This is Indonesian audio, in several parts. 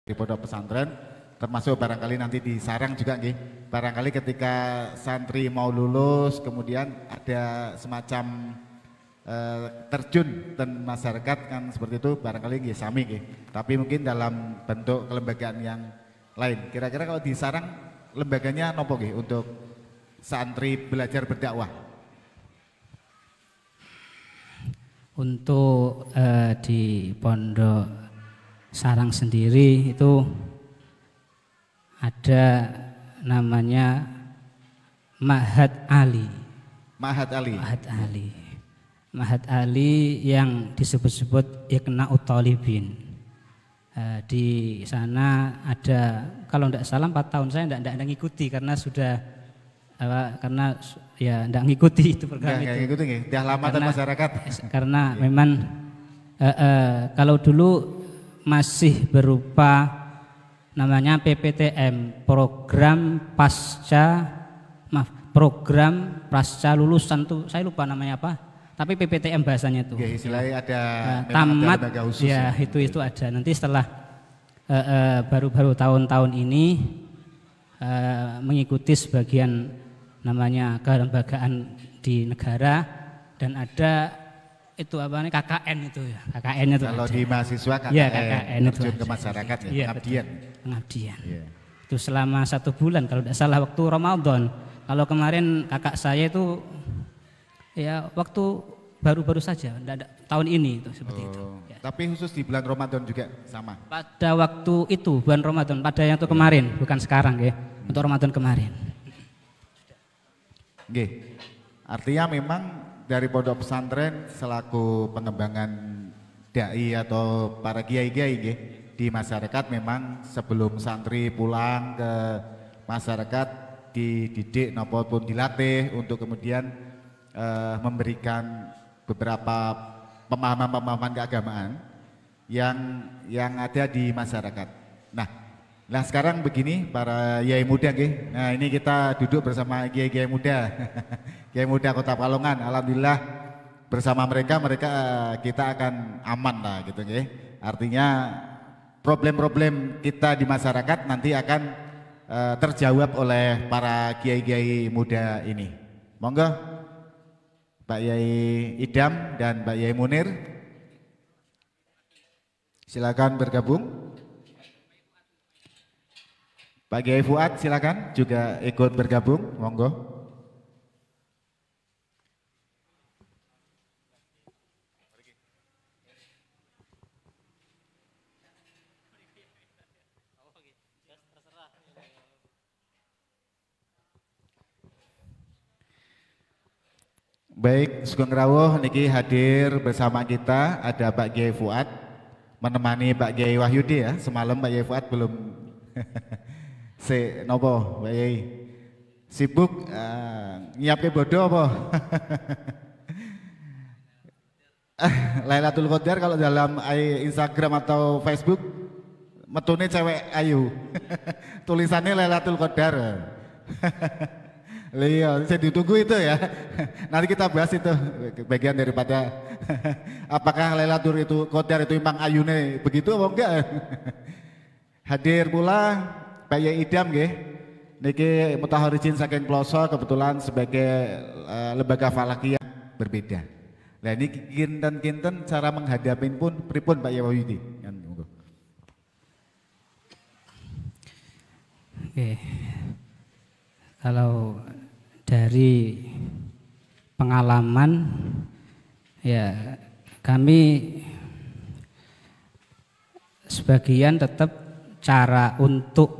di pondok pesantren, termasuk barangkali nanti di sarang juga nggih. Barangkali ketika santri mau lulus kemudian ada semacam terjun dan masyarakat kan seperti itu barangkali nggih sami nggih. Tapi mungkin dalam bentuk kelembagaan yang lain. Kira-kira kalau di sarang lembaganya nopo nggih untuk santri belajar berdakwah? Untuk di pondok sarang sendiri itu ada namanya Ma'had Ali. Ma'had Ali. Ma'had Ali. Ma'had Ali yang disebut-sebut Iqna'ut Thalibin. Di sana ada, kalau tidak salah 4 tahun saya tidak ngikuti karena sudah karena ya tidak ngikuti itu program itu. Ngikuti nggih, dah lama dan masyarakat. Karena memang kalau dulu masih berupa namanya PPTM, program pasca lulusan tuh saya lupa namanya apa, tapi PPTM bahasanya tuh. Ya, istilahnya ada tamat ada khusus ya, itu ada. Nanti setelah baru-baru tahun-tahun ini mengikuti sebagian namanya kelembagaan di negara dan ada itu apa nih KKN itu ya, KKN itu kalau ada. di mahasiswa KKN, ya, KKN itu terjun ke masyarakat ya, pengabdian. Ya. Itu selama 1 bulan kalau tidak salah waktu Ramadan. Kalau kemarin kakak saya itu ya waktu baru-baru saja, tahun ini itu seperti itu. Ya. Tapi khusus di bulan Ramadan juga sama. Pada waktu itu bulan Ramadan, pada yang itu kemarin, bukan sekarang ya, untuk Ramadan kemarin. Oke. Artinya memang dari pondok pesantren selaku pengembangan dai atau para kiai-kiai di masyarakat memang sebelum santri pulang ke masyarakat dididik maupun dilatih untuk kemudian memberikan beberapa pemahaman-pemahaman keagamaan yang ada di masyarakat. Nah sekarang begini para kiai muda nggih. Nah ini kita duduk bersama kiai-kiai muda. Kiai muda Kota Pekalongan. Alhamdulillah bersama mereka kita akan aman lah gitu nggih. Artinya problem-problem kita di masyarakat nanti akan terjawab oleh para kiai-kiai muda ini. Monggo Pak Yai Idam dan Pak Yai Munir silakan bergabung. Pak Kiai Fuad silakan juga ikut bergabung, monggo. Baik, Sugeng Rawuh niki hadir bersama kita ada Pak Kiai Fuad menemani Pak Kiai Wahyudi ya. Semalam Pak Kiai Fuad belum nopo Pak Yai sibuk nyiapke bodoh apa? Lailatul Qadar kalau dalam Instagram atau Facebook metune cewek ayu. Tulisannya Lailatul Qadar. Iya, saya ditunggu itu ya. Nanti kita bahas itu bagian daripada apakah Lailatul Qadar itu memang ayune begitu apa enggak? Hadir pula Pak Yai Idam nggih. Niki mutaharijin saking Ploso kebetulan sebagai lembaga falakiyah berbeda. Nah ini kinten cara menghadapi pun pripun Pak Yai Wahyudi. Oke. Kalau dari pengalaman ya kami sebagian tetap cara untuk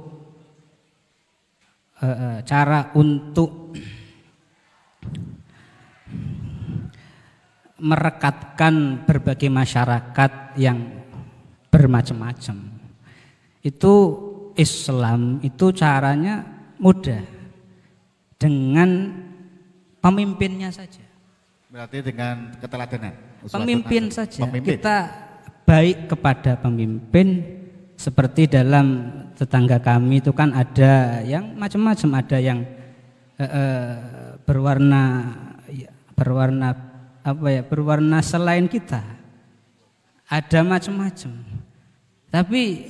merekatkan berbagai masyarakat yang bermacam-macam. Itu Islam itu caranya mudah, dengan pemimpinnya saja. Berarti dengan keteladanan. Pemimpin saja. Kita baik kepada pemimpin. Seperti dalam tetangga kami itu kan ada yang macam-macam, ada yang berwarna selain kita, ada macam-macam. Tapi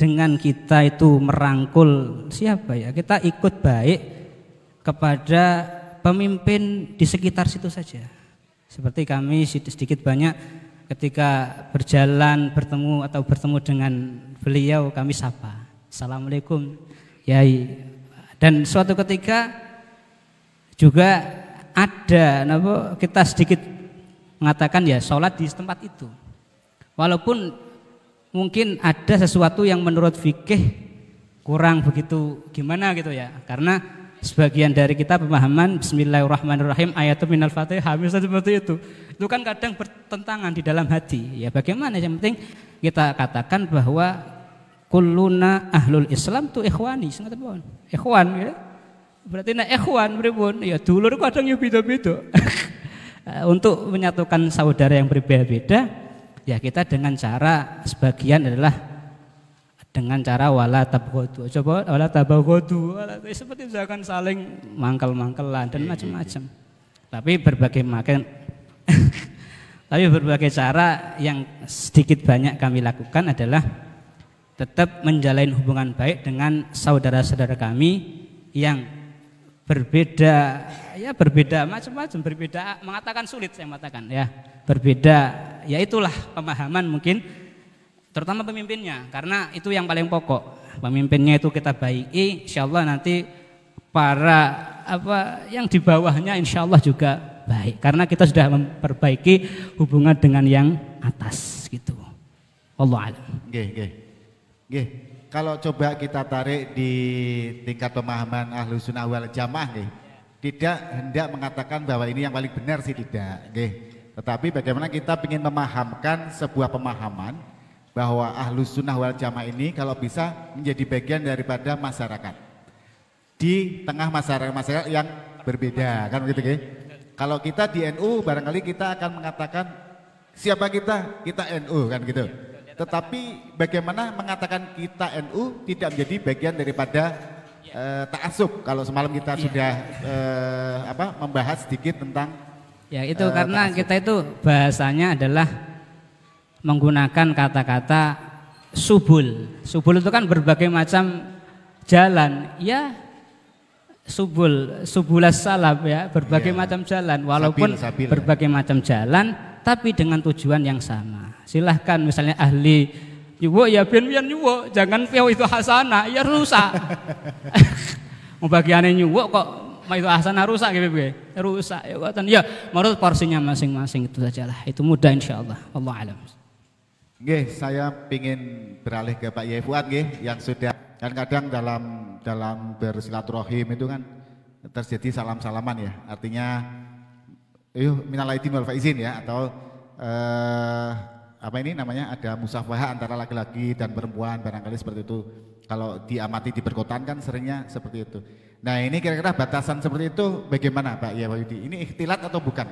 dengan kita itu merangkul siapa ya, kita ikut baik kepada pemimpin di sekitar situ saja. Seperti kami sedikit banyak ketika berjalan bertemu dengan beliau, kami sapa, Assalamualaikum Yai. Dan suatu ketika juga ada kita sedikit mengatakan ya sholat di tempat itu, walaupun mungkin ada sesuatu yang menurut fikih kurang begitu gimana gitu ya, karena sebagian dari kita pemahaman Bismillahirrahmanirrahim ayatun minal Fatihah misalnya seperti itu kan kadang bertentangan di dalam hati. Ya bagaimana, yang penting kita katakan bahwa kulluna ahlul Islam tu ikhwani, ikhwan ya. Berarti nek ikhwan pripun? Ya dulur kadang ya beda-beda. Untuk menyatukan saudara yang berbeda-beda, ya kita dengan cara sebagian adalah dengan cara wala tabghadu. Coba wala tabghadu. Seperti misalkan saling mangkel-mangkelan dan macam-macam. Tapi berbagai cara yang sedikit banyak kami lakukan adalah tetap menjalin hubungan baik dengan saudara-saudara kami yang berbeda macam-macam, berbeda mengatakan sulit saya mengatakan ya, berbeda ya, itulah pemahaman mungkin terutama pemimpinnya, karena itu yang paling pokok. Pemimpinnya itu kita baiki, insyaallah nanti para yang di bawahnya insyaallah juga baik, karena kita sudah memperbaiki hubungan dengan yang atas gitu. Wallahu a'lam. Nggih. Kalau coba kita tarik di tingkat pemahaman Ahlus Sunnah wal Jamaah nggih, tidak hendak mengatakan bahwa ini yang paling benar sih, tidak nggih. Tetapi bagaimana kita ingin memahamkan sebuah pemahaman bahwa Ahlus Sunnah wal Jamaah ini kalau bisa menjadi bagian daripada masyarakat di tengah masyarakat yang berbeda, kan begitu nggih. Kalau kita di NU barangkali kita akan mengatakan siapa kita NU kan gitu. Tetapi bagaimana mengatakan kita NU tidak menjadi bagian daripada ta'assub. Kalau semalam kita sudah membahas sedikit tentang ya itu karena ta'assub. Kita itu bahasanya adalah menggunakan kata-kata subul. Subul itu kan berbagai macam jalan ya, subulas salaf ya, berbagai macam jalan, walaupun sabil. Berbagai macam jalan tapi dengan tujuan yang sama. Silahkan misalnya ahli nyuwuk ya biar nyuwuk, jangan piau itu hasanah ya rusak. Membagiannya nyuwuk kok itu hasanah rusak gitu rusak ya kok. Ya menurut porsinya masing-masing itu sajalah, itu mudah insyaallah. Allah alam. Nggih, saya ingin beralih ke Pak Yai Fuad nggih, yang sudah kadang dalam bersilaturahim itu kan terjadi salam-salaman ya, artinya minal aidin wal faizin ya, atau ada musafahah antara laki-laki dan perempuan barangkali seperti itu. Kalau diamati di perkotaan kan seringnya seperti itu. Nah ini kira-kira batasan seperti itu bagaimana Pak Yai Wahyudi? Ini ikhtilat atau bukan?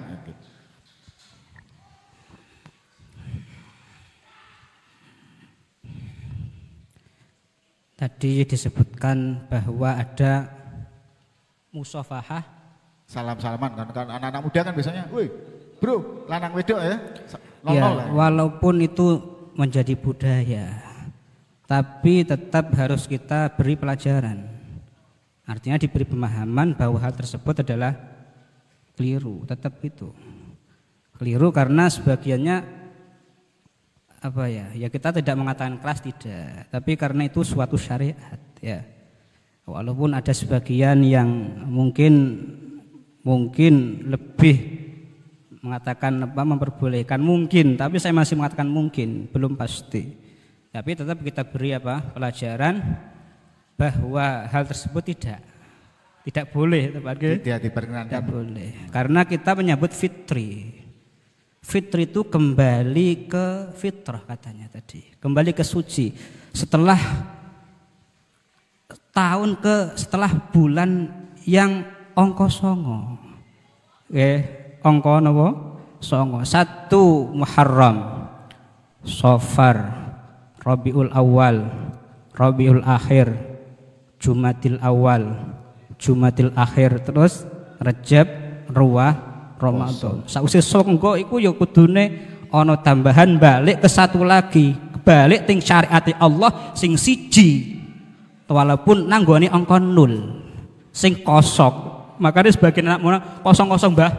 Tadi disebutkan bahwa ada musafahah, salam-salaman kan anak-anak muda kan biasanya, woi bro, lanang wedok ya. Ya, walaupun itu menjadi budaya, tapi tetap harus kita beri pelajaran. Artinya diberi pemahaman bahwa hal tersebut adalah keliru, tetap itu keliru karena sebagiannya ya kita tidak mengatakan keras, tidak, tapi karena itu suatu syariat ya. Walaupun ada sebagian yang mungkin lebih mengatakan memperbolehkan mungkin, tapi saya masih mengatakan mungkin, belum pasti. Tapi tetap kita beri pelajaran bahwa hal tersebut tidak boleh, tidak diperkenankan. Tidak boleh. Karena kita menyebut fitri. Fitri itu kembali ke fitrah katanya tadi, kembali ke suci. Setelah bulan yang ongko songo. Ongko napa? Songo. 1 Muharram, Safar, Rabiul Awal, Rabiul Akhir, Jumadil Awal, Jumadil Akhir, terus Rajab, Ruwah, Ramadan. Sausé songo iku ya kudune ana tambahan balik ke satu lagi, balik ting syariat Allah sing siji walaupun nanggone angka 0 sing kosong. Makanya sebagian anak muda kosong-kosong Mbah.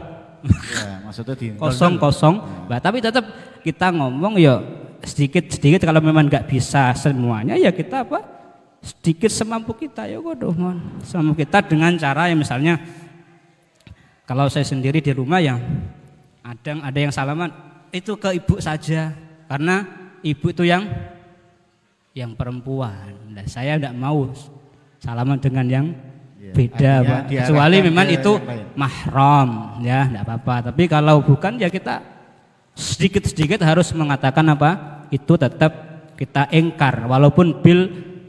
Ya, maksudnya di kosong-kosong Mbah, tapi tetap kita ngomong ya sedikit-sedikit, kalau memang nggak bisa semuanya ya kita apa? Sedikit semampu kita ya godoh semampu kita dengan cara yang misalnya kalau saya sendiri di rumah yang ada yang salaman itu ke ibu saja karena ibu itu yang perempuan. Nah, saya tidak mau salaman dengan yang beda Pak. Kecuali memang itu mahram ya tidak apa-apa. Tapi kalau bukan ya kita sedikit-sedikit harus mengatakan apa? Itu tetap kita engkar walaupun bil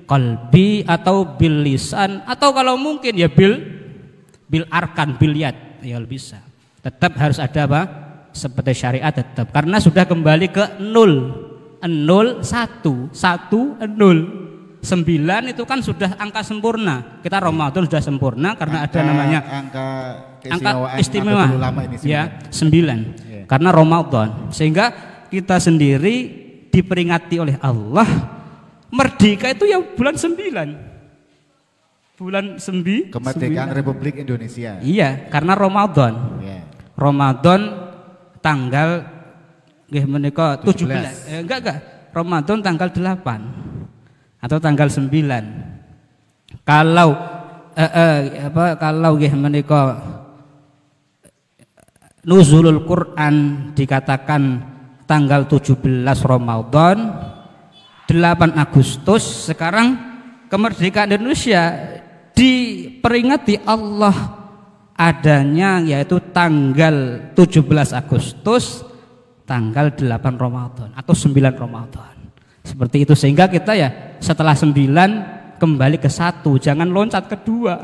qalbi atau bil lisan atau kalau mungkin ya bil arkan bil yad ya bisa. Tetap harus ada apa? Seperti syariat tetap karena sudah kembali ke 0 1 1 0 9 itu kan sudah angka sempurna. Kita Ramadan sudah sempurna karena ada namanya angka istimewa ya 9 karena Ramadan, sehingga kita sendiri diperingati oleh Allah merdeka itu yang bulan 9 kemerdekaan Republik Indonesia. Iya, karena Ramadan. Ramadan tanggal menika 17. Enggak. Ramadan tanggal 8 atau tanggal 9. Kalau kalau menika nuzulul Quran dikatakan tanggal 17 Ramadan 8 Agustus, sekarang kemerdekaan Indonesia diperingati Allah adanya yaitu tanggal 17 Agustus tanggal 8 Ramadan atau 9 Ramadan. Seperti itu, sehingga kita ya setelah 9 kembali ke 1, jangan loncat ke 2.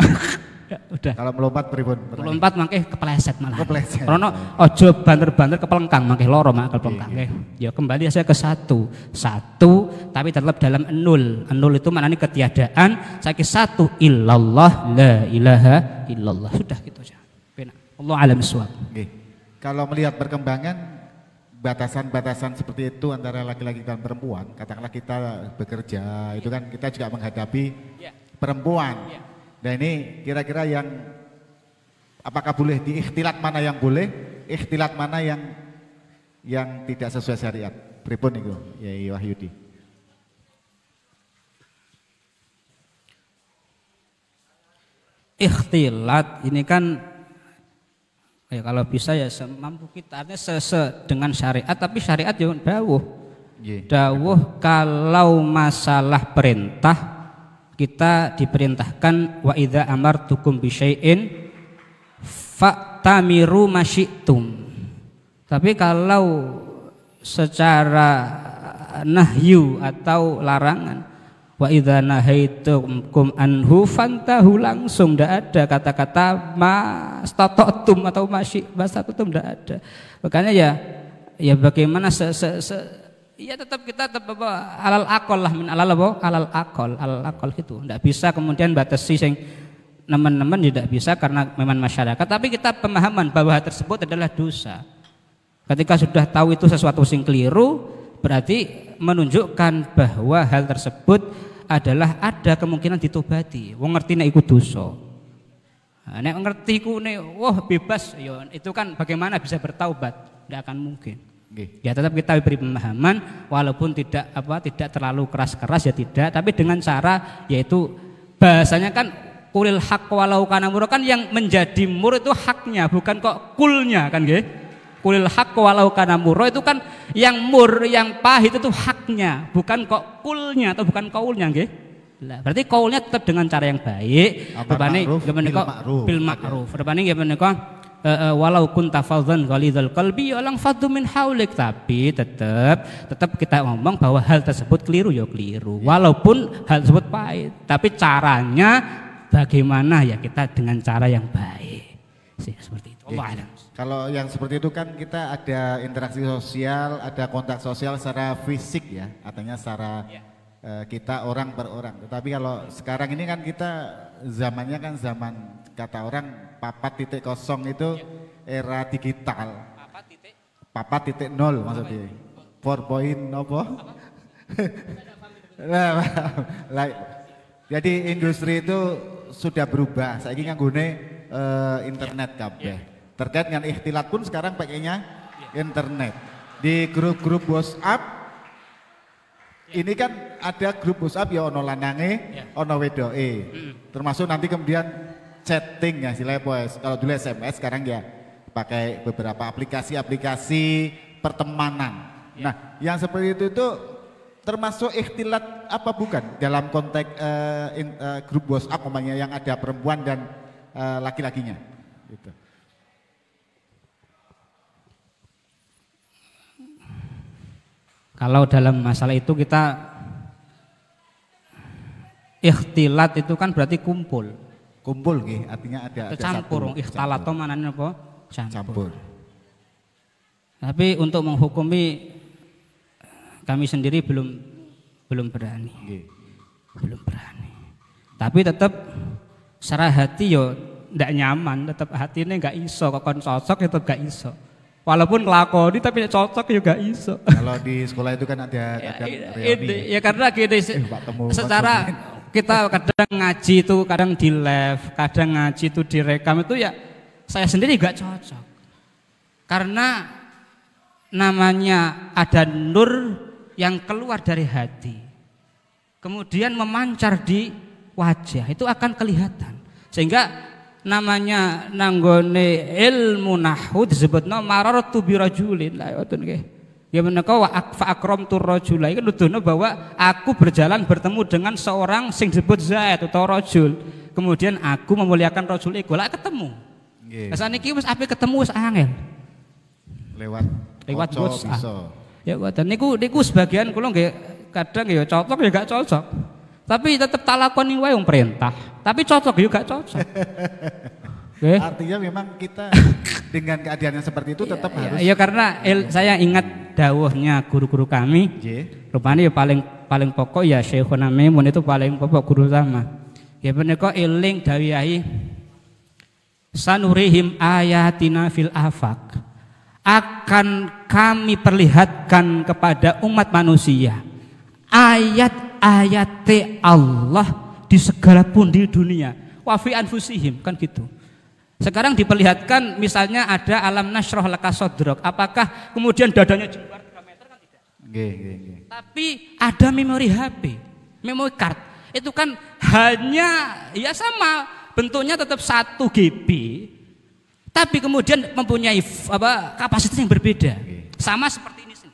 Ya, udah. Kalau melompat pripun? Melompat mangke kepleset malah. Kepleset. Rono ojo banter-banter kepelengkang mangke loro mak kepelengkang. Ya kembali saya ke 1. 1 tapi tetap dalam 0. 0 itu maknanya ketiadaan. Saiki 1 illallah la ilaha illallah. Sudah gitu aja. Allah alam suwab. Kalau melihat perkembangan batasan-batasan seperti itu antara laki-laki dan perempuan, katakanlah kita bekerja, itu kan kita juga menghadapi perempuan. Nah ini kira-kira yang apakah boleh diikhtilat, mana yang boleh, ikhtilat mana yang tidak sesuai syariat? Pripun niku Yai Wahyudi? Ikhtilat ini kan ya kalau bisa ya semampu kita, artinya dengan syariat, tapi syariat ya dawuh. Dawuh kalau masalah perintah kita diperintahkan wa idza amartukum bi syai'in fa'tamiru masyitum. Tapi kalau secara nahyu atau larangan wa idza nahaitukum anhu fantahu, langsung tidak ada kata-kata mastata'tum atau mastata'tum, tidak ada. Makanya ya bagaimana ya tetap kita alal akol lah, min alal akol gitu. Tidak bisa kemudian batasi sing nemen-nemen, tidak bisa karena memang masyarakat. Tapi kita pemahaman bahwa hal tersebut adalah dosa. Ketika sudah tahu itu sesuatu sing keliru, berarti menunjukkan bahwa hal tersebut adalah ada kemungkinan ditobati. Wong ngerti nek iku dosa. Nek ngerti ku nek wah bebas, ya itu kan bagaimana bisa bertaubat? Tidak akan mungkin. Ya tetap kita beri pemahaman walaupun tidak terlalu keras-keras ya tidak, tapi dengan cara yaitu bahasanya kan kulil haq walau kana mur, kan yang menjadi mur itu haknya bukan kok kulnya kan nggih. Kulil haq walau kana mur itu kan yang mur yang pahit itu haknya bukan kok kulnya atau bukan kaulnya nggih. Lah berarti kaulnya tetap dengan cara yang baik, berbanding bil ma'ruf. Berbanding ya menika walau kunta fadhan ghalidhal qalbi ya lang fadhu min haulik, tapi tetap kita ngomong bahwa hal tersebut keliru ya keliru walaupun hal tersebut pahit, tapi caranya bagaimana ya kita dengan cara yang baik seperti itu. Kalau yang seperti itu kan kita ada interaksi sosial, ada kontak sosial secara fisik ya, artinya secara kita orang per orang. Tetapi kalau sekarang ini kan kita zamannya kan zaman kata orang 4.0 itu era digital. 4.0 maksudnya. 4.0 apa? Nah, jadi industri itu sudah berubah. Saya ingin nganggone internet kabeh. Terkait dengan ikhtilat pun sekarang pakainya internet. Di grup-grup WhatsApp ini kan ada grup WhatsApp ya ono lanange, ono wedoke. Termasuk nanti kemudian chatting ya silai voice. Kalau dulu SMS sekarang ya pakai beberapa aplikasi-aplikasi pertemanan. Nah, yang seperti itu termasuk ikhtilat apa bukan dalam konteks grup WhatsApp umpamanya yang ada perempuan dan laki-lakinya gitu. Kalau dalam masalah itu kita ikhtilat itu kan berarti kumpul. Kumpul nggih, artinya ada campur. Ikhtilat itu manane apa? Campur. Tapi untuk menghukumi kami sendiri belum berani. Belum berani. Tapi tetap secara hati yo ndak nyaman, tetap hatinya nggak iso, kok cocok tetap nggak iso. Walaupun ngelakoni tapi cocok juga iso. Kalau di sekolah itu kan ada reuni. Ya karena gini, secara kita kadang ngaji itu kadang di live, kadang ngaji itu direkam itu ya saya sendiri gak cocok. Karena namanya ada nur yang keluar dari hati. Kemudian memancar di wajah, itu akan kelihatan. Sehingga namanya nanggone ilmu nahwu disebutna marartu bi rajulin la ngoten nggih. Ya menika wa fa akramtu rajula iku nuduhna bahwa aku berjalan bertemu dengan seorang sing disebut Zaid atau rajul. Kemudian aku memuliakan rajul iku lak ketemu. Nggih. Lah saniki wis ape ketemu wis angel. Lewat WhatsApp. Ya ngoten niku sebagian kula nggih kadang ya cocok ya gak cocok. Tapi tetap tak lakoni wae wong perintah. Tapi cocok juga gak cocok. Okay. Artinya memang kita dengan keadaan yang seperti itu tetap harus. Ya karena saya ingat dawuhnya guru-guru kami. Rupanya ya paling pokok ya Syekhuna Maimun itu paling pokok guru sama. Ya menika eling dawuhi sanurihim ayatina fil afaq. Akan kami perlihatkan kepada umat manusia ayat-ayat Allah di segala pun di dunia. Wa fi anfusihim kan gitu. Sekarang diperlihatkan misalnya ada alam nasroh laka sodrok. Apakah kemudian dadanya jembar 2 meter kan tidak? Nggih. Tapi ada memori HP, memori card. Itu kan hanya ya sama bentuknya tetap 1 GB. Tapi kemudian mempunyai kapasitas yang berbeda. Sama seperti ini sih.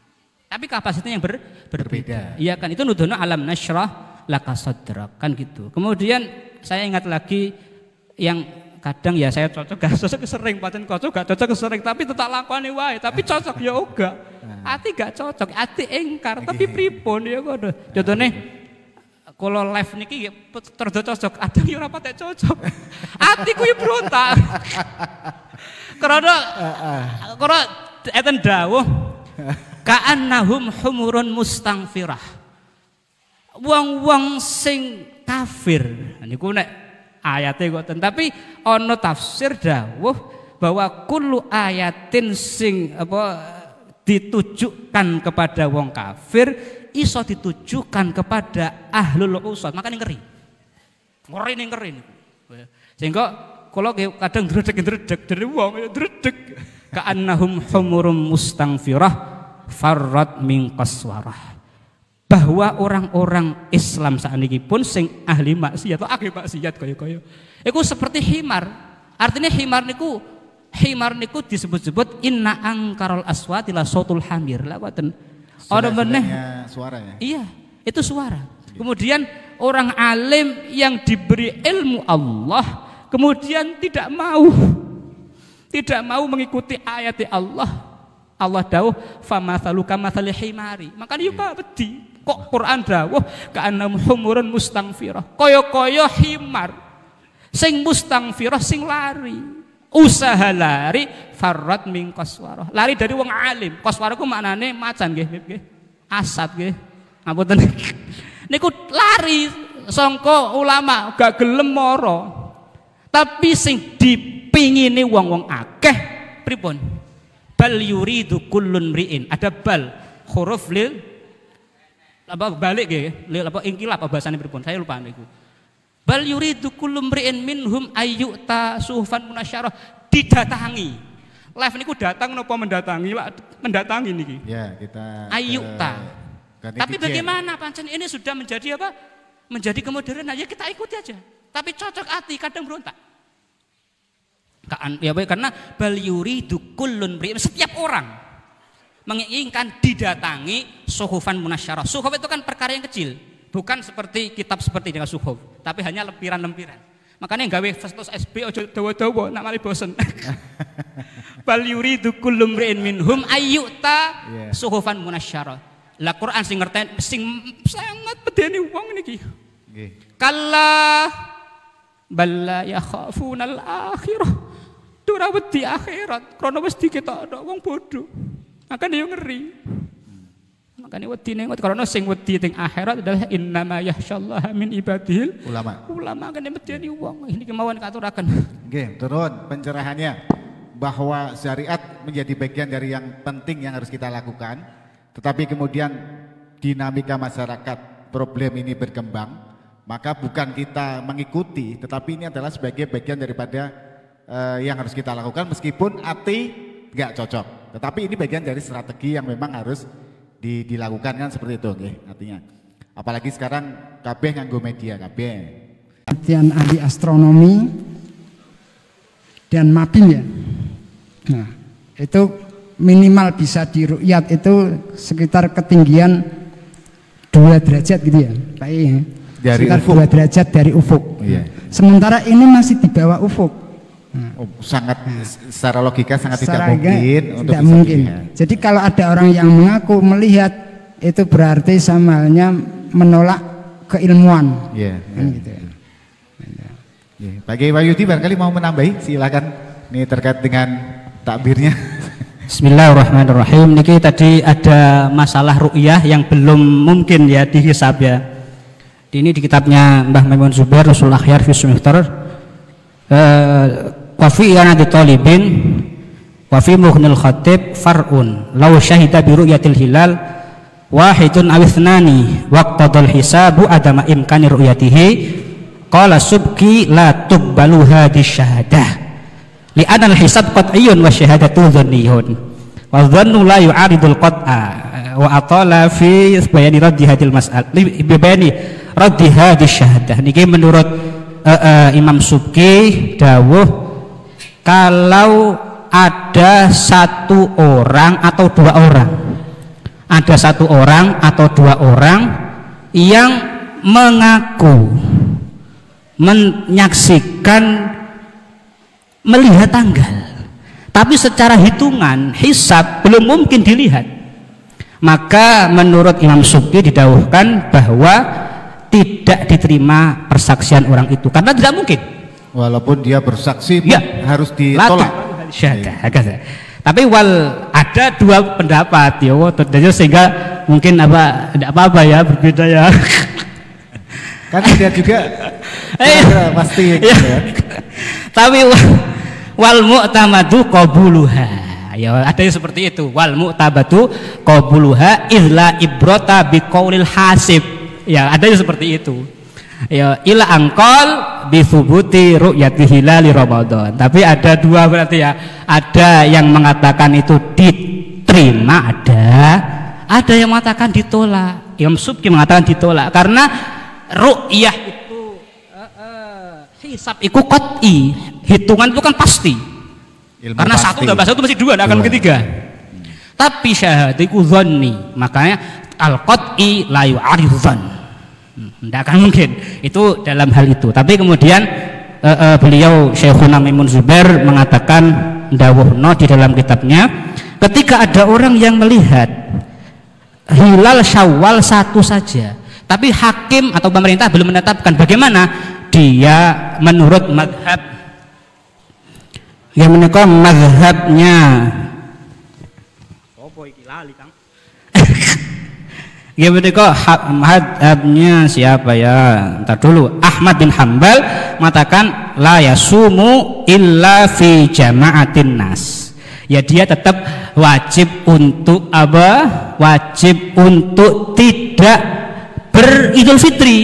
Tapi kapasitasnya yang berbeda. Iya kan itu nuduhna alam nasrah laka sadrak kan gitu. Kemudian saya ingat lagi yang kadang ya saya cocok gak cocok sering paten cocok gak cocok sering tapi tetap lakoni wae tapi cocok ya uga. Ati gak cocok, ati engkar tapi pripun ya ngono. Contohnya kalau live niki terus cocok, ada yang ora patek cocok. Atiku ya berontak. Karena eten dawuh ka'annahum humurun mustangfirah. Wong-wong sing kafir. Niku nek ayate kok tapi ana tafsir dawuh bahwa kullu ayatin sing ditujukan kepada wong kafir iso ditujukan kepada ahlul usad. Makanya ngeri. Ngeri. Sehingga kalau kadang dredeg dari wong dredeg ka'annahum humurum mustangfirah farrat min qaswarah. Bahwa orang-orang Islam sakniki pun sing ahli maksiat atau akeh maksiat kaya-kaya iku seperti himar. Artinya himar niku disebut-sebut inna angkarul aswati la sautul hamir. Lah ngoten. Orang meneh suara ya. Iya, itu suara. Kemudian orang alim yang diberi ilmu Allah kemudian tidak mau mengikuti ayat Allah. Allah dawuh famathalu kamathali himari. Makanya yo wedi. Kok Quran dawuh ka'annahum humurun mustangfirah. Kaya-kaya himar sing mustangfirah sing lari. Usaha lari farrat min qaswarah. Lari dari wong alim. Qaswarah ku maknane macan nggih. Asad nggih. Ngapunten. Niku lari sangka ulama gak gelem mara. Tapi sing dipingini wong-wong akeh pripun? Bal yuridu kullun mri'in. Ada bal huruf lil apa balik nggih, apa ingkilap apa bahasane pripun? Saya lupa niku. Bal yuridu kullu mri'in minhum ayyuta suhufan munasyarah, didatangi. Live niku datang napa mendatangi? Mendatangi niki. Ya, kita ayyuta. Tapi bagaimana pancen ini sudah menjadi apa? Menjadi kemodernan, ya kita ikuti aja. Tapi cocok hati kadang berontak. Ya karena bal yuridu kullun mri'in, setiap orang menginginkan didatangi suhufan munasyarah. Suhuf itu kan perkara yang kecil. Bukan seperti kitab seperti dengan suhuf, tapi hanya lempiran-lempiran. Makanya gawe status SB ojo dawa-dawa nak mari bosen. Bal yuridu kullu mri'in minhum ayyuta suhufan munasyarah. Lah Quran sing ngerteni sing sangat medeni wong niki. Nggih. Kalla balla yakhafunal akhirah. Dura wedi akhirat, krana wis diketokno wong bodho. Makane yo ngeri. Makanya wedi ning karena sing wedi teng akhirat adalah innama yakhsyallaha min ibadil ulama kan medeni wong ini kemauan katuraken. Nggih, turun pencerahannya bahwa syariat menjadi bagian dari yang penting yang harus kita lakukan. Tetapi kemudian dinamika masyarakat, problem ini berkembang, maka bukan kita mengikuti, tetapi ini adalah sebagai bagian daripada yang harus kita lakukan meskipun hati enggak cocok. Tetapi ini bagian dari strategi yang memang harus dilakukan kan seperti itu, okay, artinya. Apalagi sekarang kabeh nganggo media kabeh. Latihan ahli astronomi dan mapping ya. Nah, itu minimal bisa diru'yat itu sekitar ketinggian 2 derajat gitu ya, Pak. Dari sekitar ufuk. 2 derajat dari ufuk. Iya. Sementara ini masih di bawah ufuk. Oh, sangat secara logika sangat tidak mungkin untuk tidak mungkin. Jadi kalau ada orang yang mengaku melihat itu berarti sama halnya menolak keilmuan. Iya. Kan gitu ya. Pak Kiai Wahyudi barangkali mau menambahi, silakan. Ini terkait dengan takbirnya. Bismillahirrahmanirrahim. Niki tadi ada masalah ru'yah yang belum mungkin ya dihisab ya. Ini di kitabnya Mbah Maimun Zubair Rasul Akhyar fi Sumihtar. Wa fi iyanati talibin wa fi mughnil khatib far'un law syahida bi ru'yatil hilal wahidun aw ithnani waqtadal hisabu adama imkani ru'yatihi qala subki la tuqbalu hadhihi syahadah li anna al hisab qat'iyyun wa syahadatu dhanniyun wa dhannu la yu'aridul qat'a wa atala fi bayani raddi hadhil mas'al bi bayani raddi hadhihi syahadah. Niki menurut Imam Subki dawuh kalau ada 1 orang atau 2 orang, ada 1 orang atau 2 orang yang mengaku menyaksikan melihat tanggal, tapi secara hitungan hisab belum mungkin dilihat, maka menurut Imam Subki didawuhkan bahwa tidak diterima persaksian orang itu karena tidak mungkin. Walaupun dia bersaksi ya, harus ditolak. Tapi ada 2 pendapat ya, sehingga mungkin tidak apa-apa ya, berbeda ya. Kan ada juga pasti ya. Tapi wal mu'tamadu qabuluha. Ya ada yang seperti itu. Wal mu'tabatu qabuluha illa ibrata biqaulil hasib. Ya ada yang seperti itu. Ya ila angkol bithubuti ru'yati hilali Ramadan. Tapi ada 2 berarti ya. Ada yang mengatakan itu diterima, ada yang mengatakan ditolak. Imam Subki mengatakan ditolak karena ru'yah itu hisab itu qat'i. Hitungan itu kan pasti. Ilmu karena pasti. 1 tambah 1 masih 2, tidak akan ketiga. Tapi syahadiku dhanni, makanya al-qat'i la yu'aridu dhann. Tidak akan mungkin itu dalam hal itu. Tapi kemudian beliau Syekhuna Maimun Zubair mengatakan dawuhna di dalam kitabnya, ketika ada orang yang melihat hilal Syawal 1 saja, tapi hakim atau pemerintah belum menetapkan, bagaimana? Dia menurut mazhab yang menikah mazhabnya ya menikah mazhabnya siapa ya? Entar dulu. Ahmad bin Hambal mengatakan la yasumu illa fi jama'atin nas. Ya dia tetap wajib untuk apa? Wajib untuk tidak beridul fitri.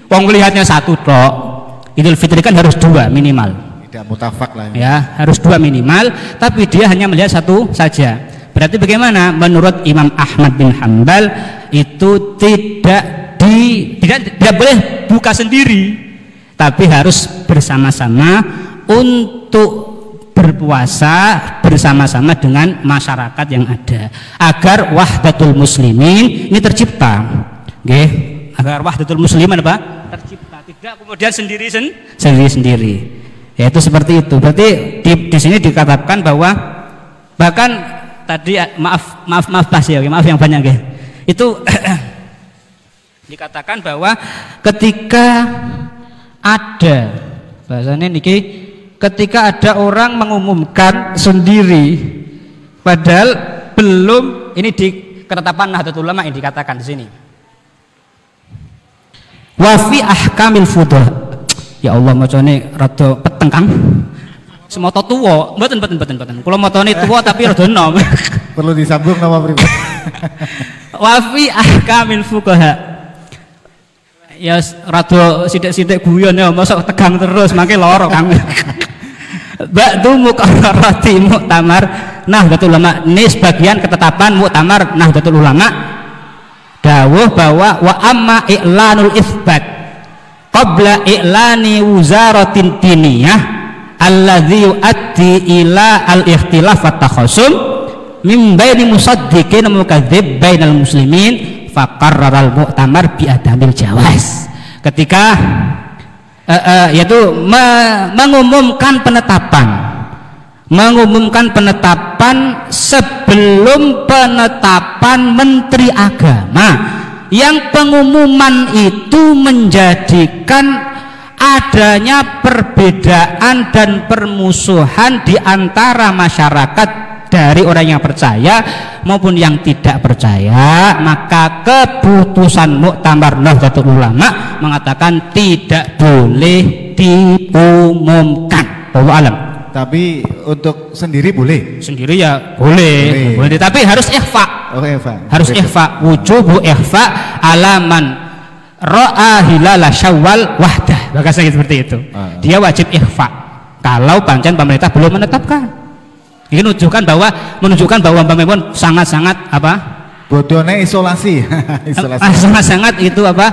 Wong melihatnya satu tok. Idul fitri kan harus 2 minimal. Tidak mutafak lah Ya, harus 2 minimal, tapi dia hanya melihat satu saja. Berarti bagaimana? Menurut Imam Ahmad bin Hambal itu tidak boleh buka sendiri, tapi harus bersama-sama untuk berpuasa bersama-sama dengan masyarakat yang ada, agar wahdatul muslimin ini tercipta. Nggih, agar wahdatul muslimin apa? Tercipta, tidak kemudian sendiri. Ya, itu seperti itu. Berarti di sini dikatakan bahwa bahkan tadi maaf Mas ya, maaf yang banyak ya. Itu dikatakan bahwa ketika ada bahasanya niki, ketika ada orang mengumumkan sendiri padahal belum, ini di ketetapan Nahdlatul Ulama ini dikatakan di sini. Wa fi ahkamil fudah. Ya Allah, macane rada peteng Kang. Semoto tuwa, mboten. Kula motone tuwa tapi rada enom. Perlu disambung nama pribadi. Wa fi ahkamil fuqaha. Ya rada sithik-sithik guyon ya, mosok tegang terus mangke lara Kang. Ba'du muqarrarati muktamar Nahdlatul Ulama. Ini sebagian ketetapan muktamar Nahdlatul Ulama dawuh bahwa wa amma i'lanul itsbat qabla i'lani wuzaratin diniyah alladzi yu'addi ila al-ikhtilaf wa takhasum min baini musaddiqin wa mukadzdzib bainal muslimin faqarraral mu'tamar bi adamil jawaz. Ketika yaitu mengumumkan penetapan sebelum penetapan Menteri Agama, yang pengumuman itu menjadikan adanya perbedaan dan permusuhan di antara masyarakat dari orang yang percaya maupun yang tidak percaya, maka keputusan Muktamar Nahdlatul Ulama mengatakan tidak boleh diumumkan. Wallahu alam. Tapi untuk sendiri boleh? Sendiri ya boleh. Tapi harus ikhfa. Oh, ikhfa. Harus ikhfa. Wujubu ikhfa alaman ra'a hilala Syawal wahdah. Bahasa seperti itu. Dia wajib ikhfa kalau pancen pemerintah belum menetapkan. Ini menunjukkan bahwa memang sangat-sangat apa? Bodohnya isolasi. Sangat-sangat itu apa?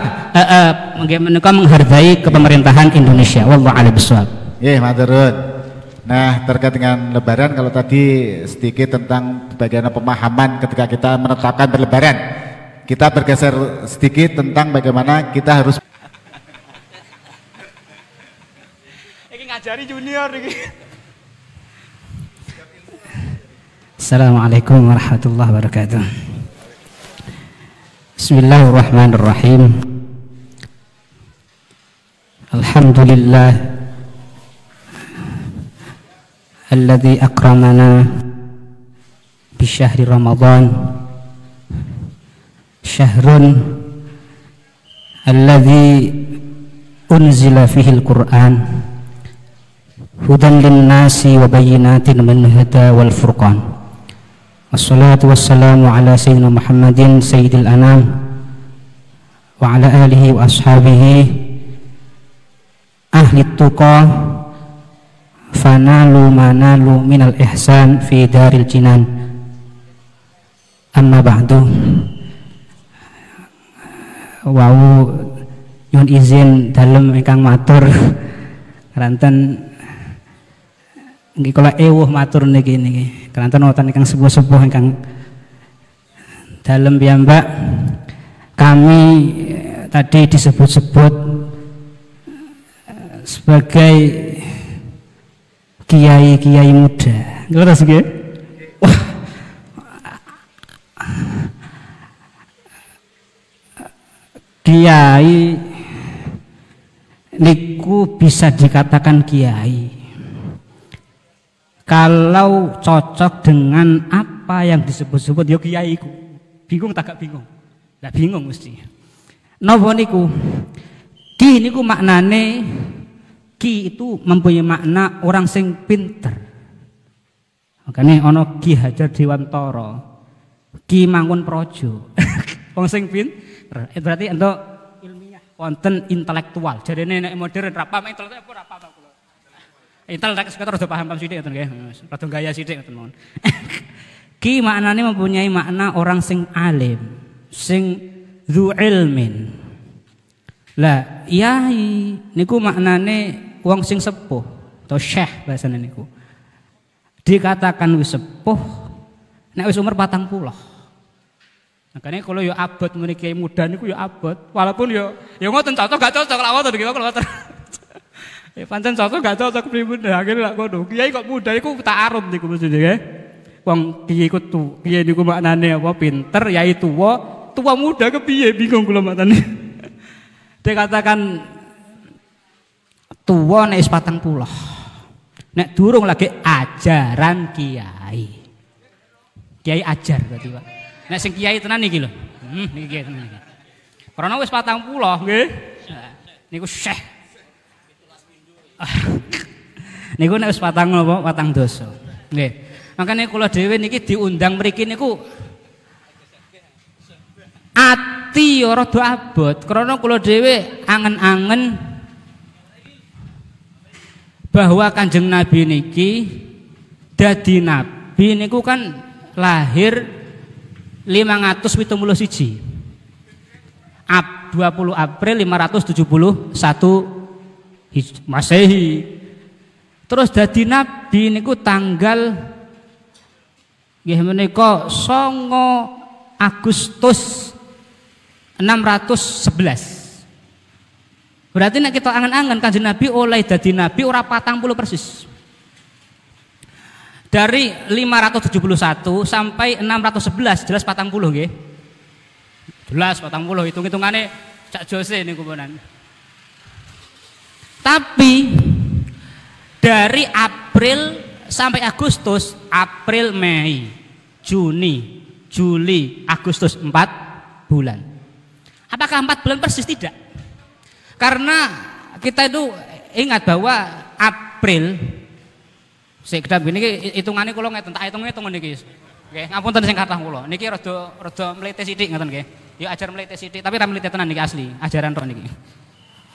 Menghargai kepemerintahan Indonesia. Wallahu a'lam bishawab. Maturun. Nah, terkait dengan Lebaran, kalau tadi sedikit tentang bagaimana pemahaman ketika kita menetapkan berlebaran, kita bergeser sedikit tentang bagaimana kita harus. Ini ngajari junior ini. Assalamualaikum warahmatullahi wabarakatuh. Bismillahirrahmanirrahim. Alhamdulillah alladzi akramana bi syahri Ramadan, syahrun alladzi unzila fihi al-Qur'an hudan lin-nasi wa bayyinatin minal huda wal furqan. Wassalatu wassalamu ala sayyidina Muhammadin sayyidil anam wa ala alihi wa ashabihi ahli tuqa fanalu manalu minal ihsan fi daril jinan. Amma ba'du. Wau nyuwun izin dalem ingkang matur keranten nggih kula ewuh matur niki keranten wonten ingkang sepuh-sepuh ingkang dalem piyambak. Kami tadi disebut-sebut sebagai kiai-kiai muda. Ngerti nggih? Wah. Kiai niku bisa dikatakan kiai kalau cocok dengan apa yang disebut-sebut ya kiaiku. Bingung tak gak bingung? Lah bingung mesti. Napa niku? Ki niku maknane, ki itu mempunyai makna orang sing pinter. Makanya ono Ki Hajar Dewantara, Ki Mangun Projo. Wong sing pinter. Berarti untuk wonten intelektual. Jarene nek modern ra paham intelektual apa ra paham kula. Intelek sekitar rada paham sithik ngoten nggih. Rada gaya sithik ngoten mawon. Ki maknane mempunyai makna orang sing alim, sing dzu ilmin. Lah, yai niku maknane wong sing sepuh atau syekh bahasane niku. Dikatakan wis sepuh nek wis umur 40. Makanya kalau yo abot mriki kiai muda niku yo abot, walaupun yo ngoten cocok gak cocok lak wonten nggih kok ngoten. Pancen cocok gak cocok pripun akhire lak ngono. Kiai kok muda iku tak arum niku mesti nggih. Wong kiai ku tu, kiai niku maknane apa pinter, yai tua muda kepiye bingung kula maknane. Dikatakan tua nek wis 40. Nek durung lagi ajaran kiai. Kiai ajar berarti, Pak. Nek sing kiai tenan iki lho. Niki kiai tenan iki. Karena wis 40 nggih. Niku syekh. Niku nek wis 40 dosa. Nggih. Makanya kula dhewe niki diundang mriki niku ati ora do abot karena kula dhewe angen-angen bahwa Kanjeng Nabi niki dadi nabi niku kan lahir 571 20 April 571 Masehi. Terus dadi nabi niku tanggal nggih menika 9 Agustus 611. Berarti nek kita angen-angen Kanjeng Nabi oleh dadi nabi ora 40 persis. Dari 571 sampai 611 jelas 40 nggih. Jelas 40 hitung-hitungane cak Jose niku ponan. Tapi dari April sampai Agustus, April, Mei, Juni, Juli, Agustus 4 bulan. Apakah 4 bulan persis? Tidak. Karena kita itu ingat bahwa April sekedap gini hitungannya kula ngeten tak hitung niki. Nggih, ngapunten sing kathah kula. Niki rada mlete sithik ngoten nggih. Ya ajar mlete sithik, tapi ra mlete tenan niki asli, ajaran tok niki.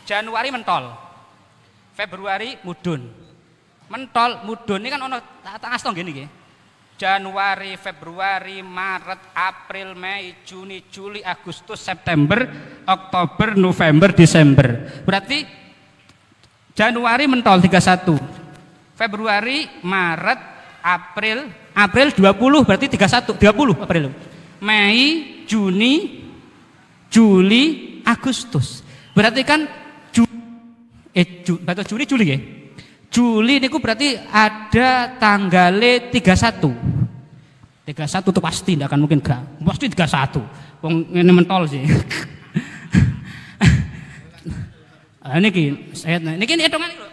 Januari mentol. Februari mudun. Mentol mudun ini kan ono tak asto ngene nggih. Januari, Februari, Maret, April, Mei, Juni, Juli, Agustus, September, Oktober, November, Desember. Berarti Januari mentol 31. Februari, Maret, April 20 berarti 31, 20 April. Mei, Juni, Juli, Agustus. Berarti kan Juli nggih. Juli niku berarti ada tanggalnya 31. 31 itu pasti tidak akan mungkin gak. Pasti 31. Wong ini mentol sih. Niki saya niki hitungan lho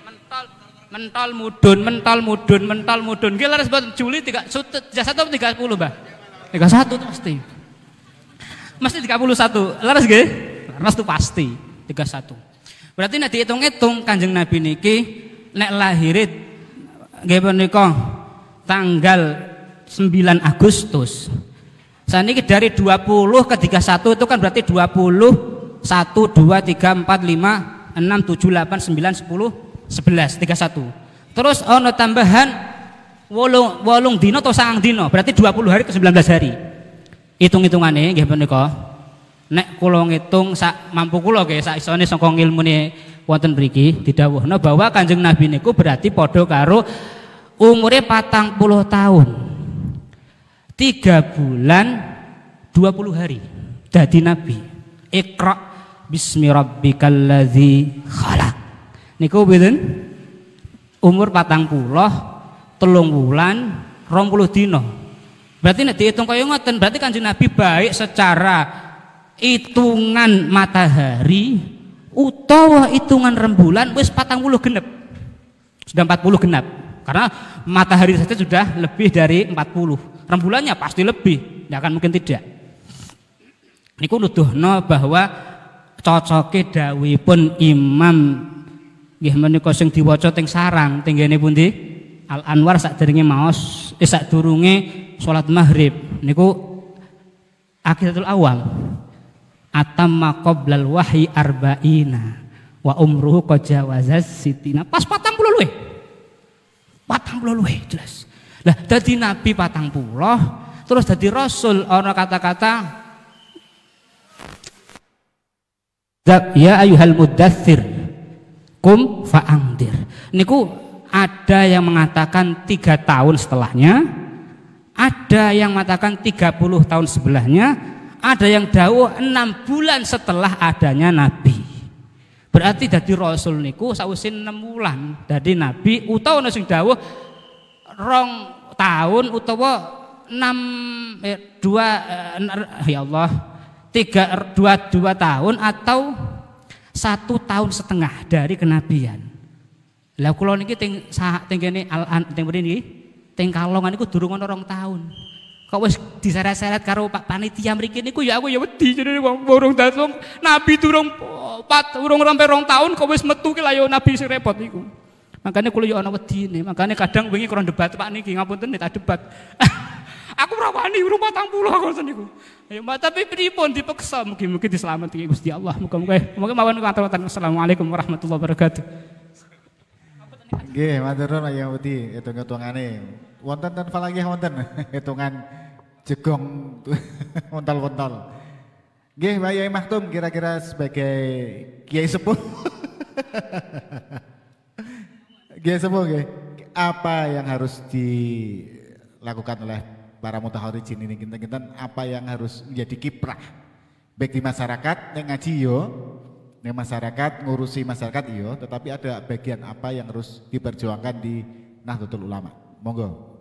mentol mudun. Nggih laras buat Juli 31 30, Mbah. 31 itu pasti. Mesti 31. Laras nggih? Laras itu pasti 31. Berarti nek dihitung-hitung Kanjeng Nabi niki nek lahirit nggih menika tanggal 9 Agustus. Saniki dari 20 ke 31 itu kan berarti 20 1 2 3 4 5 6 7 8 9 10 11 31. Terus ono tambahan 8 dino atau 9 dino berarti 20 hari ke 19 hari. Hitung-hitungane nggih menika nek kula ngitung sak mampu kula nggih sak isone saka ngilmune wonten mriki didhawuhna bahwa Kanjeng Nabi niku berarti padha karo umure 40 tahun 3 bulan 20 hari dadi nabi. Iqra bismi rabbikal ladzi khalaq niku pinten umur 40 3 bulan 20 dina. Berarti nek dihitung kaya ngoten berarti Kanjeng Nabi baik secara hitungan matahari utawa hitungan rembulan wis 40 genep. Sudah 40 genap. Karena matahari saja sudah lebih dari 40. Rembulannya pasti lebih, tidak akan mungkin tidak. Niku nuduhno bahwa cocoke dawuhipun Imam nggih menika sing diwaca teng sarang tenggene pundi? Al Anwar sadurunge maos sadurunge salat maghrib niku Aqidatul Awam. atamma qoblal wahyi arba'ina wa umruhu qad jawazas sitina. Pas 40 luwih. 40 luwih jelas. Lah dadi nabi 40 terus dadi rasul ana kata-kata ya ayyuhal muddatsir kum fa'angdir. Niku ada yang mengatakan 3 tahun setelahnya, ada yang mengatakan 30 tahun sebelahnya, ada yang dawuh 6 bulan setelah adanya nabi. Berarti dadi rasul niku sawise 6 bulan dadi nabi, utawa ana sing dawuh 2 tahun utawa 2 ya Allah 2 tahun atau 1 tahun setengah dari kenabian. Lah kula niki teng kene teng mriki niki teng Kalongan niku durung ana 2 tahun. Kok wis diseret-seret karo Pak Panitia mriki niku ya aku ya wedi jenenge wong urung dateng nabi durung sampai 2 tahun kok wis metu ki lah ya nabi sing repot niku. Makanya kula yo ana wedine, makanya kadang wingi kurang debat Pak niki ngapunten tak debat. Aku ora wani urung 40 ngoten niku. Ya tapi pripun dipeksa mugi-mugi diselametke Gusti Allah. Muga-muga mawon katurun. Assalamualaikum warahmatullahi wabarakatuh. Nggih, matur nuwun ya wedi hitung-hitungane. Wonten ten falagi wonten hitungan jegong wontol-wontol. Nggih, Pak Yai Maktum kira-kira sebagai kiai sepuh. Kiai sepuh nggih, apa yang harus dilakukan oleh para mutaharijin ini kinten-kinten apa yang harus menjadi kiprah baik di masyarakat yang ngaji yo, yang masyarakat ngurusi masyarakat yo, tetapi ada bagian apa yang harus diperjuangkan di Nahdlatul Ulama. Monggo.